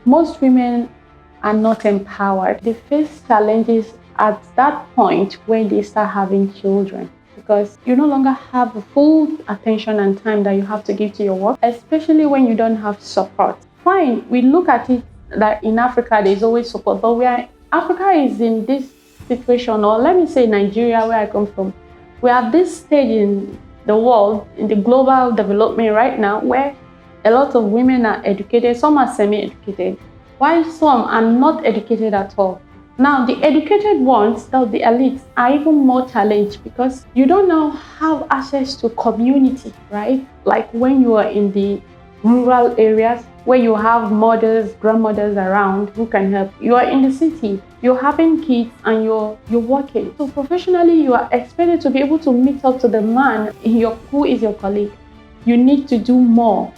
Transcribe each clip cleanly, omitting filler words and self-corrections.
most women are not empowered. They face challenges at that point when they start having children, because you no longer have the full attention and time that you have to give to your work, especially when you don't have support. Fine, we look at it that in Africa there's always support, but Africa is in this situation, or let me say Nigeria, where I come from. We have this stage in the world, in the global development right now, where a lot of women are educated, some are semi-educated, while some are not educated at all. Now, the educated ones, the elites, are even more challenged because you don't now have access to community, right? Like when you are in the rural areas where you have mothers, grandmothers around who can help. You are in the city, you're having kids and you're working. So professionally, you are expected to be able to meet up to the man who is your colleague. You need to do more.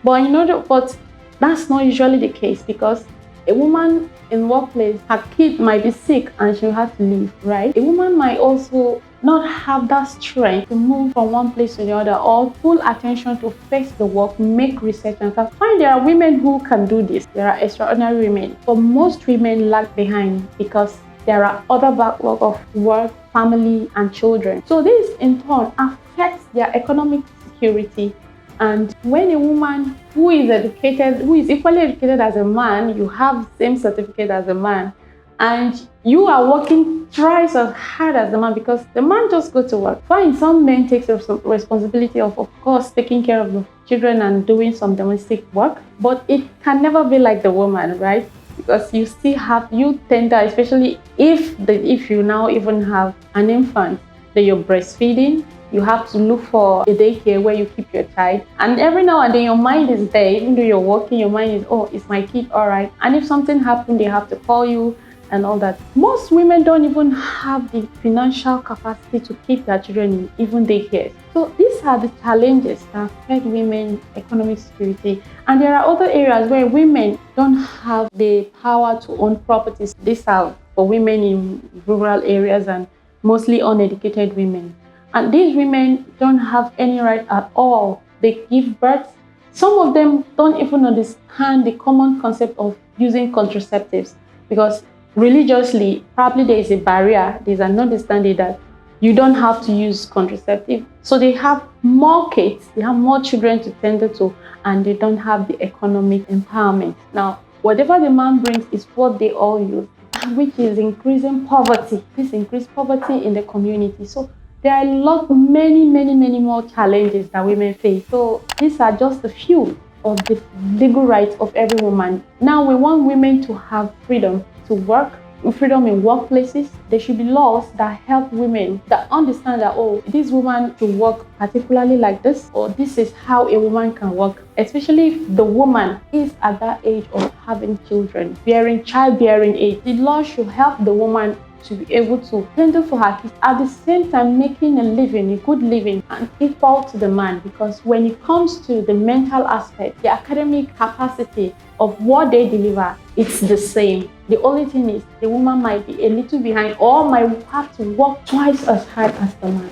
But that's not usually the case, because a woman in workplace, her kid might be sick and she'll have to leave, right? A woman might also not have that strength to move from one place to the other, or full attention to face the work, make research, and find there are women who can do this. There are extraordinary women, but most women lag behind because there are other backlog of work, family, and children. So this in turn affects their economic security. And when a woman who is educated, who is equally educated as a man, you have the same certificate as a man, and you are working twice as hard as the man, because the man just go to work. Fine, some men take responsibility of course, taking care of the children and doing some domestic work, but it can never be like the woman, right? Because you still have, especially if you now even have an infant that you're breastfeeding, you have to look for a daycare where you keep your child. And every now and then your mind is there, even though you're working, your mind is, oh, is my kid all right? And if something happened, they have to call you and all that. Most women don't even have the financial capacity to keep their children in even daycare. So these are the challenges that affect women's economic security. And there are other areas where women don't have the power to own properties. These are for women in rural areas and mostly uneducated women. And these women don't have any right at all. They give birth. Some of them don't even understand the common concept of using contraceptives, because religiously, probably there is a barrier. There's an understanding that you don't have to use contraceptive. So they have more kids, they have more children to tend to, and they don't have the economic empowerment. Now, whatever the man brings is what they all use, which is increasing poverty. This increased poverty in the community. So there are many more challenges that women face. So these are just a few of the legal rights of every woman. Now we want women to have freedom to work, freedom in workplaces. There should be laws that help women, that understand that, oh, this woman to work particularly like this, or this is how a woman can work, especially if the woman is at that age of having children, childbearing age. The law should help the woman to be able to handle for her kids, at the same time making a good living, and equal to the man. Because when it comes to the mental aspect, the academic capacity of what they deliver, it's the same. The only thing is the woman might be a little behind, or might have to work twice as hard as the man.